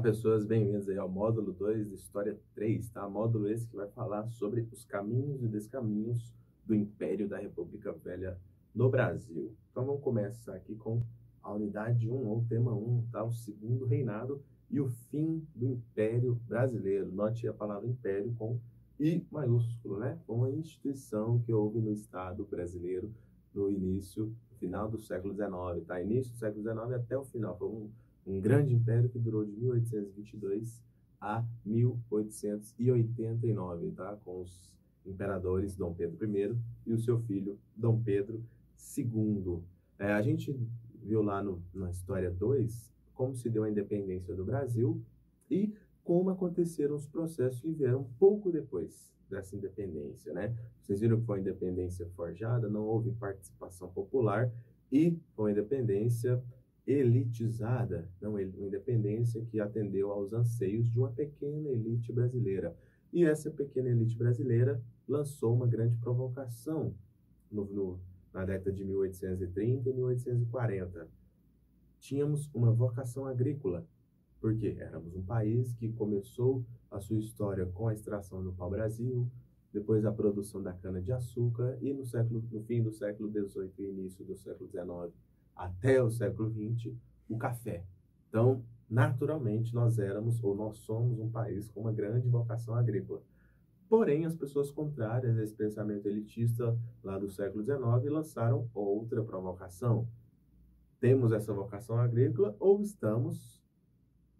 pessoas, bem-vindos aí ao módulo 2 da História 3, tá? Módulo esse que vai falar sobre os caminhos e descaminhos do Império da República Velha no Brasil. Então vamos começar aqui com a unidade 1, ou tema 1, tá? O segundo reinado e o fim do Império Brasileiro. Note a palavra Império com I maiúsculo, né? Uma instituição que houve no Estado brasileiro no início, final do século XIX, tá? Início do século XIX até o final. Foi um grande império que durou de 1822 a 1889, tá? Com os imperadores Dom Pedro I e o seu filho Dom Pedro II. A gente viu lá na História 2 como se deu a independência do Brasil e como aconteceram os processos que vieram pouco depois dessa independência, né? Vocês viram que foi uma independência forjada, não houve participação popular e foi uma independência elitizada, não, uma independência que atendeu aos anseios de uma pequena elite brasileira. E essa pequena elite brasileira lançou uma grande provocação na década de 1830 e 1840. Tínhamos uma vocação agrícola, porque éramos um país que começou a sua história com a extração do pau-brasil, depois a produção da cana-de-açúcar e no fim do século XVIII e início do século XIX até o século XX, o café. Então, naturalmente, nós somos um país com uma grande vocação agrícola. Porém, as pessoas contrárias a esse pensamento elitista lá do século XIX lançaram outra provocação. Temos essa vocação agrícola ou estamos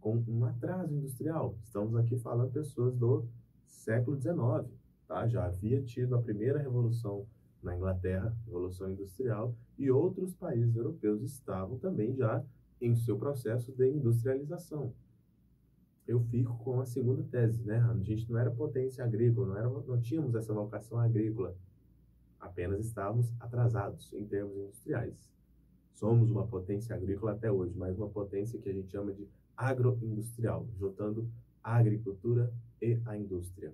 com um atraso industrial? Estamos aqui falando pessoas do século XIX, tá? Já havia tido a primeira revolução na Inglaterra, Revolução Industrial, e outros países europeus estavam também já em seu processo de industrialização. Eu fico com a segunda tese, né? A gente não era potência agrícola, não tínhamos essa vocação agrícola, apenas estávamos atrasados em termos industriais. Somos uma potência agrícola até hoje, mas uma potência que a gente chama de agroindustrial, juntando a agricultura e a indústria.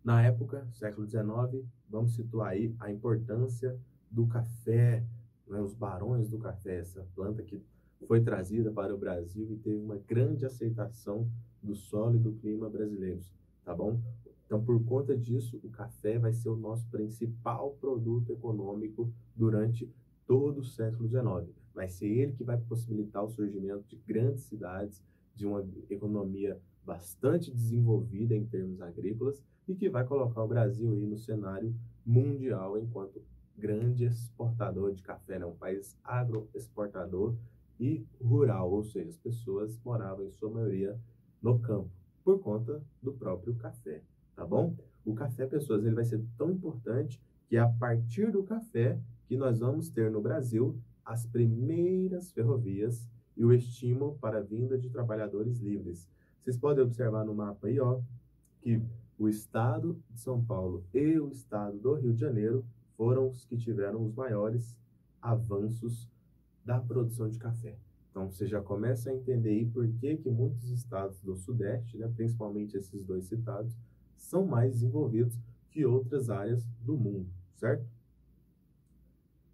Na época, século XIX, vamos situar aí a importância do café, né, os barões do café, essa planta que foi trazida para o Brasil e teve uma grande aceitação do solo e do clima brasileiros, tá bom? Então, por conta disso, o café vai ser o nosso principal produto econômico durante todo o século XIX. Vai ser ele que vai possibilitar o surgimento de grandes cidades, de uma economia bastante desenvolvida em termos agrícolas e que vai colocar o Brasil aí no cenário mundial enquanto grande exportador de café, né? Um país agroexportador e rural, ou seja, as pessoas moravam em sua maioria no campo por conta do próprio café, tá bom? O café, pessoas, ele vai ser tão importante que é a partir do café que nós vamos ter no Brasil as primeiras ferrovias e o estímulo para a vinda de trabalhadores livres. Vocês podem observar no mapa aí, ó, que o estado de São Paulo e o estado do Rio de Janeiro foram os que tiveram os maiores avanços da produção de café. Então, você já começa a entender aí por que muitos estados do Sudeste, né, principalmente esses dois citados, são mais desenvolvidos que outras áreas do mundo, certo?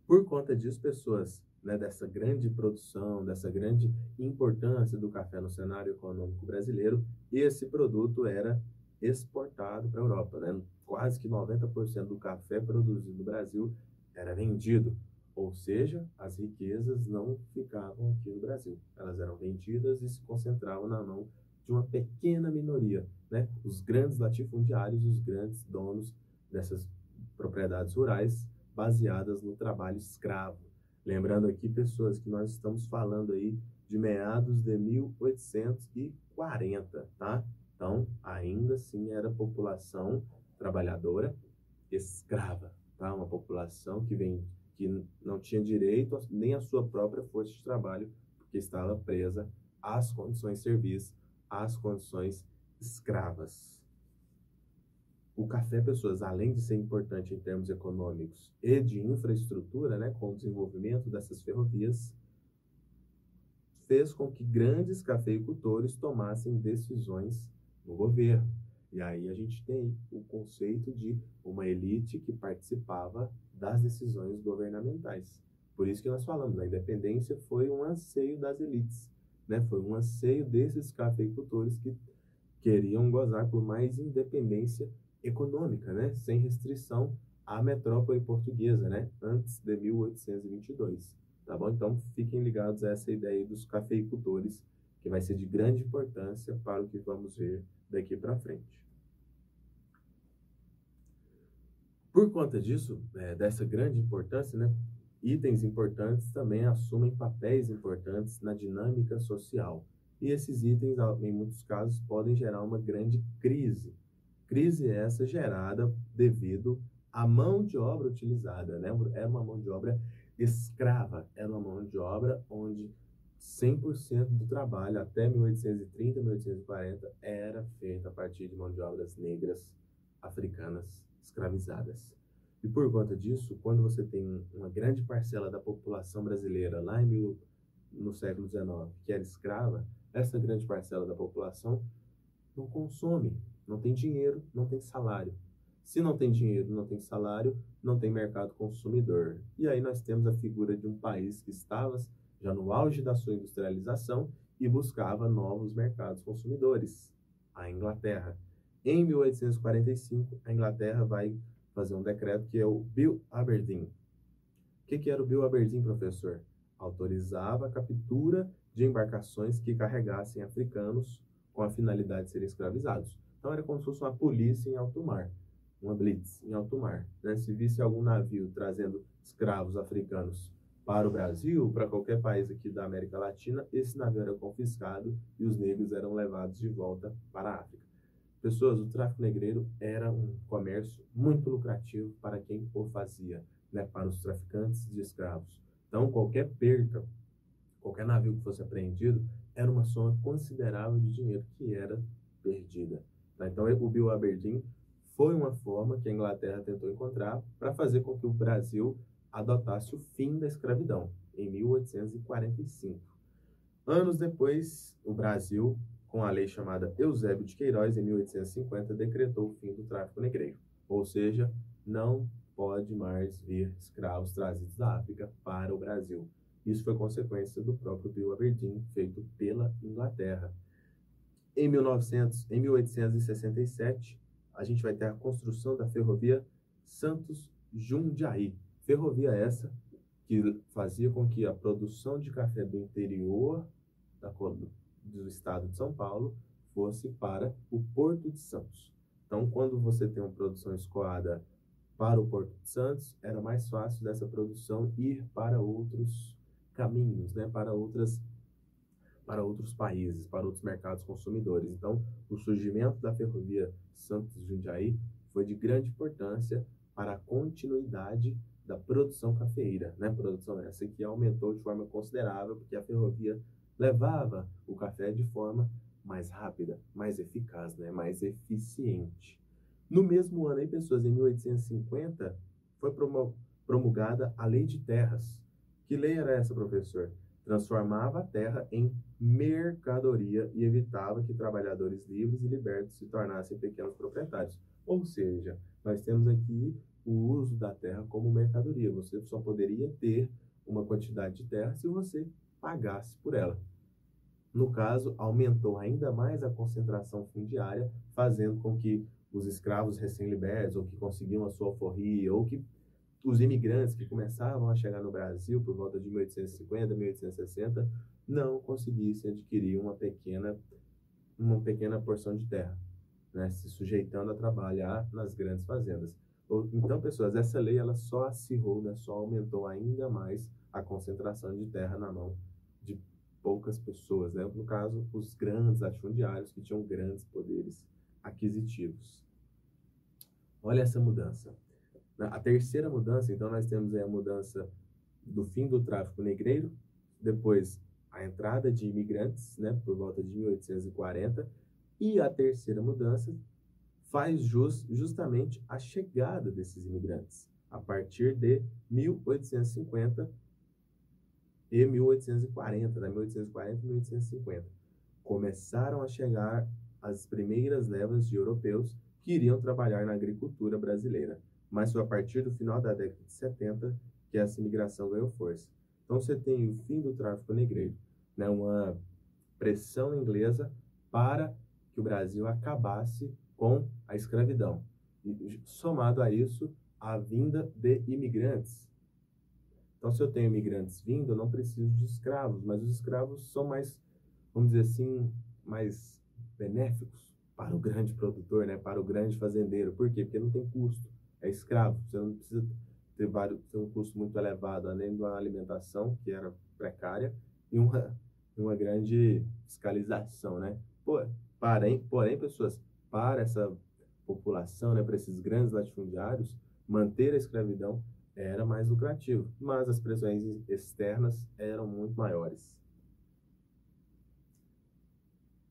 Por conta disso, pessoas, né, dessa grande produção, dessa grande importância do café no cenário econômico brasileiro, esse produto era exportado para a Europa, né? Quase que 90% do café produzido no Brasil era vendido, ou seja, as riquezas não ficavam aqui no Brasil, elas eram vendidas e se concentravam na mão de uma pequena minoria, né? Os grandes latifundiários, os grandes donos dessas propriedades rurais baseadas no trabalho escravo. Lembrando aqui, pessoas, que nós estamos falando aí de meados de 1840, tá? Então, ainda assim era população trabalhadora escrava, tá? Uma população que não tinha direito nem à sua própria força de trabalho, porque estava presa às condições servis, às condições escravas. O café, pessoas, além de ser importante em termos econômicos e de infraestrutura, né, com o desenvolvimento dessas ferrovias, fez com que grandes cafeicultores tomassem decisões no governo. E aí a gente tem o conceito de uma elite que participava das decisões governamentais. Por isso que nós falamos, a independência foi um anseio das elites. né? Foi um anseio desses cafeicultores que queriam gozar por mais independência econômica, né? Sem restrição à metrópole portuguesa, né? Antes de 1822, tá bom? Então, fiquem ligados a essa ideia aí dos cafeicultores, que vai ser de grande importância para o que vamos ver daqui para frente. Por conta disso, dessa grande importância, né? Itens importantes também assumem papéis importantes na dinâmica social. E esses itens, em muitos casos, podem gerar uma grande crise. Crise essa gerada devido à mão de obra utilizada, né? Era uma mão de obra escrava, era uma mão de obra onde 100% do trabalho até 1830, 1840 era feito a partir de mão de obras negras africanas escravizadas. E por conta disso, quando você tem uma grande parcela da população brasileira lá no século XIX que era escrava, essa grande parcela da população não consome, não tem dinheiro, não tem salário. Se não tem dinheiro, não tem salário, não tem mercado consumidor. E aí nós temos a figura de um país que estava já no auge da sua industrialização e buscava novos mercados consumidores, a Inglaterra. Em 1845, a Inglaterra vai fazer um decreto que é o Bill Aberdeen. O que era o Bill Aberdeen, professor? Autorizava a captura de embarcações que carregassem africanos com a finalidade de serem escravizados. Então era como se fosse uma polícia em alto mar, uma blitz em alto mar, né? Se visse algum navio trazendo escravos africanos para o Brasil, para qualquer país aqui da América Latina, esse navio era confiscado e os negros eram levados de volta para a África. Pessoas, o tráfico negreiro era um comércio muito lucrativo para quem o fazia, né? Para os traficantes de escravos. Então, qualquer perca, qualquer navio que fosse apreendido, era uma soma considerável de dinheiro que era perdida. Tá? Então, o Bill Aberdeen foi uma forma que a Inglaterra tentou encontrar para fazer com que o Brasil adotasse o fim da escravidão, em 1845. Anos depois, o Brasil, com a lei chamada Eusébio de Queiroz, em 1850, decretou o fim do tráfico negreiro. Ou seja, não pode mais vir escravos trazidos da África para o Brasil. Isso foi consequência do próprio Bill Aberdeen, feito pela Inglaterra. Em 1867, a gente vai ter a construção da ferrovia Santos-Jundiaí. Ferrovia essa que fazia com que a produção de café do interior do estado de São Paulo fosse para o Porto de Santos. Então, quando você tem uma produção escoada para o Porto de Santos, era mais fácil dessa produção ir para outros caminhos, né? para outros países, para outros mercados consumidores. Então, o surgimento da ferrovia Santos-Jundiaí foi de grande importância para a continuidade da produção cafeeira, né? Produção essa que aumentou de forma considerável, porque a ferrovia levava o café de forma mais rápida, mais eficaz, né? Mais eficiente. No mesmo ano, aí, pessoas, em 1850, foi promulgada a Lei de Terras. Que lei era essa, professor? Transformava a terra em mercadoria e evitava que trabalhadores livres e libertos se tornassem pequenos proprietários. Ou seja, nós temos aqui o uso da terra como mercadoria. Você só poderia ter uma quantidade de terra se você pagasse por ela. No caso, aumentou ainda mais a concentração fundiária, fazendo com que os escravos recém-libertos, ou que conseguiam a sua alforria, ou que os imigrantes que começavam a chegar no Brasil por volta de 1850, 1860, não conseguissem adquirir uma pequena porção de terra, né, se sujeitando a trabalhar nas grandes fazendas. Então, pessoas, essa lei ela só acirrou, né, só aumentou ainda mais a concentração de terra na mão de poucas pessoas, né? No caso, os grandes latifundiários que tinham grandes poderes aquisitivos. Olha essa mudança. A terceira mudança, então, nós temos aí a mudança do fim do tráfico negreiro, depois a entrada de imigrantes, né, por volta de 1840, e a terceira mudança faz justamente a chegada desses imigrantes, a partir de 1850 e 1840, né, 1840 e 1850. Começaram a chegar as primeiras levas de europeus que iriam trabalhar na agricultura brasileira. Mas foi a partir do final da década de 70 que essa imigração ganhou força. Então você tem o fim do tráfico negreiro, né? pressão inglesa para que o Brasil acabasse com a escravidão. E, somado a isso, a vinda de imigrantes. Então, se eu tenho imigrantes vindo, eu não preciso de escravos, mas os escravos são mais, vamos dizer assim, mais benéficos para o grande produtor, né? Para o grande fazendeiro. Por quê? Porque não tem custo. É escravo. Você não precisa ter um custo muito elevado, além de uma alimentação que era precária e uma grande fiscalização, né? Porém, pessoas, para essa população, né, para esses grandes latifundiários, manter a escravidão era mais lucrativo, mas as pressões externas eram muito maiores.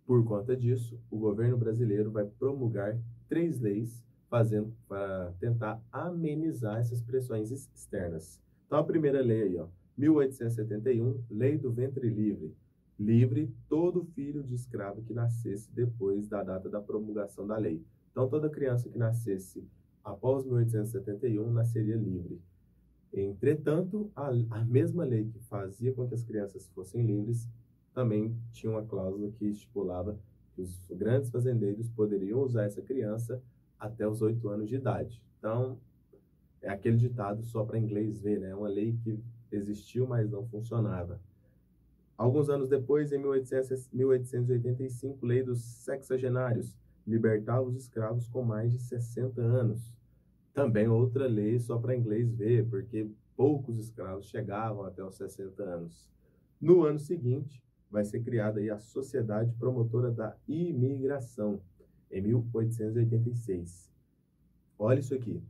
Por conta disso, o governo brasileiro vai promulgar 3 leis para tentar amenizar essas pressões externas. Então, a primeira lei aí, ó, 1871, Lei do Ventre Livre. Livre todo filho de escravo que nascesse depois da data da promulgação da lei. Então, toda criança que nascesse após 1871 nasceria livre. Entretanto, a mesma lei que fazia com que as crianças fossem livres também tinha uma cláusula que estipulava que os grandes fazendeiros poderiam usar essa criança até os 8 anos de idade. Então, é aquele ditado só para inglês ver, né? Uma lei que existiu, mas não funcionava. Alguns anos depois, em 1885, Lei dos Sexagenários libertava os escravos com mais de 60 anos. Também outra lei só para inglês ver, porque poucos escravos chegavam até os 60 anos. No ano seguinte, vai ser criada aí a Sociedade Promotora da Imigração, em 1886. Olha isso aqui.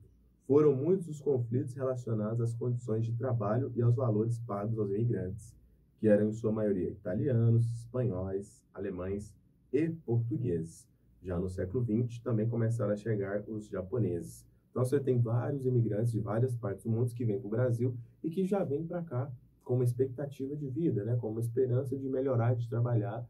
Foram muitos os conflitos relacionados às condições de trabalho e aos valores pagos aos imigrantes, que eram em sua maioria italianos, espanhóis, alemães e portugueses. Já no século XX, também começaram a chegar os japoneses. Então, você tem vários imigrantes de várias partes do mundo que vêm para o Brasil e que já vêm para cá com uma expectativa de vida, né? Com uma esperança de melhorar, de trabalhar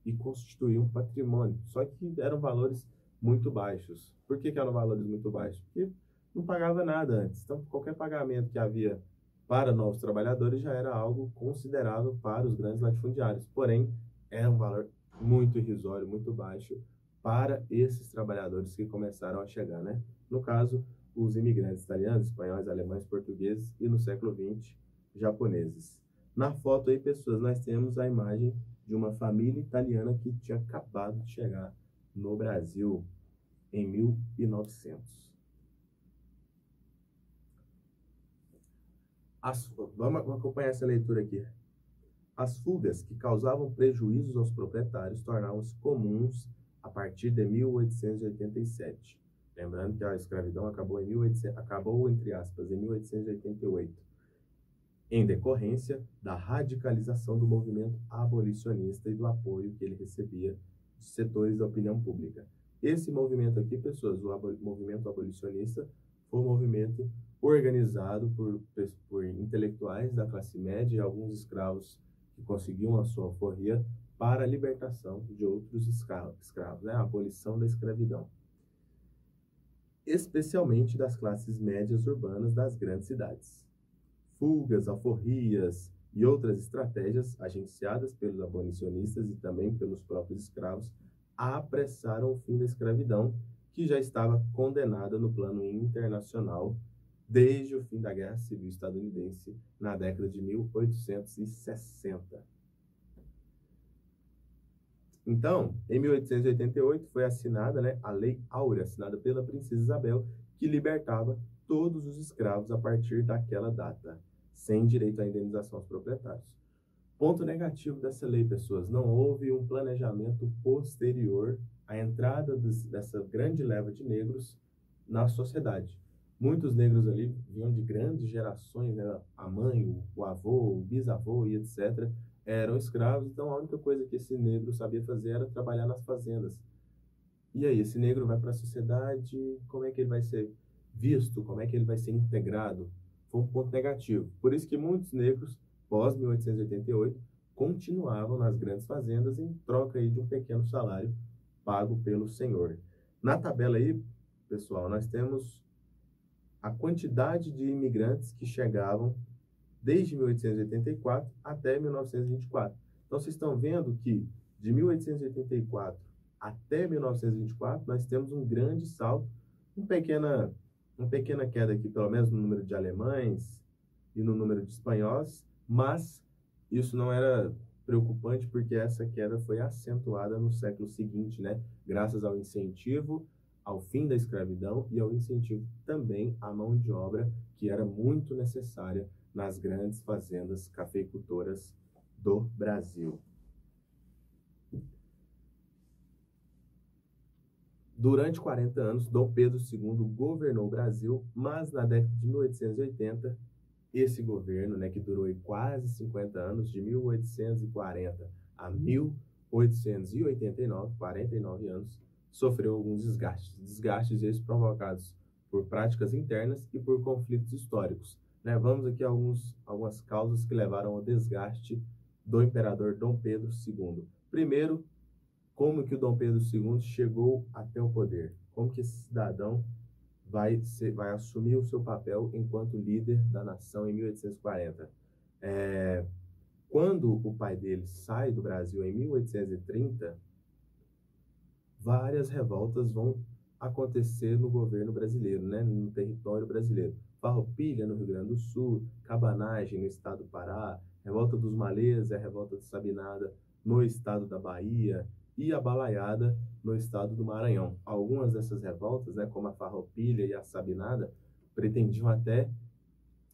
e constituir um patrimônio. Só que eram valores muito baixos. Por que eram valores muito baixos? Porque não pagava nada antes. Então, qualquer pagamento que havia para novos trabalhadores já era algo considerável para os grandes latifundiários. Porém, era um valor muito irrisório, muito baixo para esses trabalhadores que começaram a chegar, né? No caso, os imigrantes italianos, espanhóis, alemães, portugueses e, no século XX, japoneses. Na foto aí, pessoas, nós temos a imagem de uma família italiana que tinha acabado de chegar no Brasil em 1900. Vamos acompanhar essa leitura aqui. As fugas que causavam prejuízos aos proprietários tornavam-se comuns a partir de 1887. Lembrando que a escravidão acabou, entre aspas, em 1888, em decorrência da radicalização do movimento abolicionista e do apoio que ele recebia de setores da opinião pública. Esse movimento aqui, pessoas, o movimento abolicionista foi um movimento organizado por intelectuais da classe média e alguns escravos que conseguiam a sua alforria para a libertação de outros escravos, né? A abolição da escravidão, especialmente das classes médias urbanas das grandes cidades. Fugas, alforrias e outras estratégias agenciadas pelos abolicionistas e também pelos próprios escravos apressaram o fim da escravidão, que já estava condenada no plano internacional desde o fim da Guerra Civil Estadunidense na década de 1860. Então, em 1888 foi assinada, né, a Lei Áurea, assinada pela Princesa Isabel, que libertava todos os escravos a partir daquela data, sem direito à indenização aos proprietários. Ponto negativo dessa lei, pessoas, não houve um planejamento posterior à entrada dessa grande leva de negros na sociedade. Muitos negros ali vinham de grandes gerações, né? A mãe, o avô, o bisavô e etc., eram escravos, então a única coisa que esse negro sabia fazer era trabalhar nas fazendas. E aí, esse negro vai para a sociedade, como é que ele vai ser visto, como é que ele vai ser integrado? Foi um ponto negativo. Por isso que muitos negros, pós 1888, continuavam nas grandes fazendas em troca aí de um pequeno salário pago pelo senhor. Na tabela aí, pessoal, nós temos a quantidade de imigrantes que chegavam desde 1884 até 1924. Então, vocês estão vendo que de 1884 até 1924, nós temos um grande salto, uma pequena queda aqui, pelo menos no número de alemães e no número de espanhóis, mas isso não era preocupante porque essa queda foi acentuada no século seguinte, né? Graças ao incentivo ao fim da escravidão e ao incentivo também à mão de obra que era muito necessária nas grandes fazendas cafeicultoras do Brasil. Durante 40 anos, Dom Pedro II governou o Brasil, mas na década de 1880, esse governo, né, que durou quase 50 anos, de 1840 a 1889, 49 anos, sofreu alguns desgastes esses provocados por práticas internas e por conflitos históricos. Né? Vamos aqui a algumas causas que levaram ao desgaste do imperador Dom Pedro II. Primeiro, como que o Dom Pedro II chegou até o poder? Como que esse cidadão vai assumir o seu papel enquanto líder da nação em 1840? Quando o pai dele sai do Brasil em 1830, várias revoltas vão acontecer no governo brasileiro, né? No território brasileiro. Farroupilha, no Rio Grande do Sul, Cabanagem, no estado do Pará, Revolta dos Malês, a Revolta de Sabinada, no estado da Bahia, e a Balaiada, no estado do Maranhão. Algumas dessas revoltas, né, como a Farroupilha e a Sabinada, pretendiam até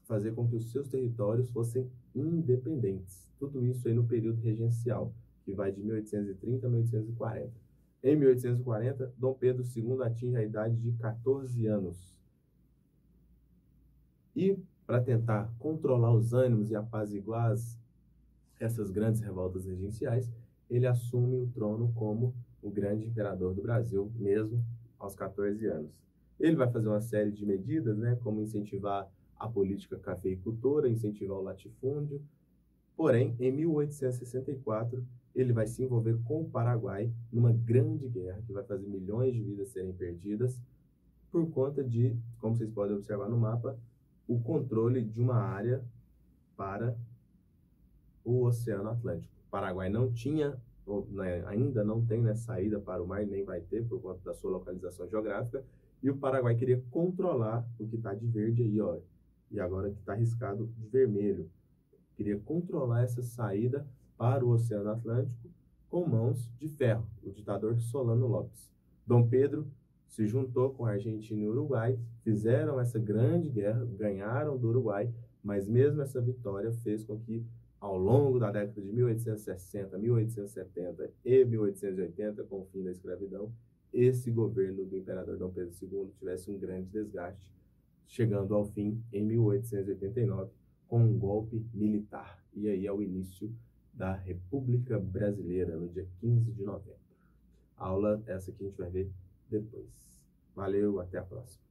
fazer com que os seus territórios fossem independentes. Tudo isso aí no período regencial, que vai de 1830 a 1840. Em 1840, Dom Pedro II atinge a idade de 14 anos. E, para tentar controlar os ânimos e apaziguar essas grandes revoltas regenciais, ele assume o trono como o grande imperador do Brasil, mesmo aos 14 anos. Ele vai fazer uma série de medidas, né, como incentivar a política cafeicultora, incentivar o latifúndio. Porém, em 1864, ele vai se envolver com o Paraguai numa grande guerra que vai fazer milhões de vidas serem perdidas por conta de, como vocês podem observar no mapa, o controle de uma área para o Oceano Atlântico. O Paraguai não tinha, né, ainda não tem, né, saída para o mar, nem vai ter por conta da sua localização geográfica, e o Paraguai queria controlar o que está de verde aí, ó, e agora que está riscado de vermelho. Queria controlar essa saída para o Oceano Atlântico com mãos de ferro, o ditador Solano Lopes. Dom Pedro se juntou com a Argentina e o Uruguai, fizeram essa grande guerra, ganharam do Uruguai, mas mesmo essa vitória fez com que, ao longo da década de 1860, 1870 e 1880, com o fim da escravidão, esse governo do imperador Dom Pedro II tivesse um grande desgaste, chegando ao fim em 1889, com um golpe militar. E aí é o início da República Brasileira, no dia 15 de novembro. A aula essa que a gente vai ver depois. Valeu, até a próxima.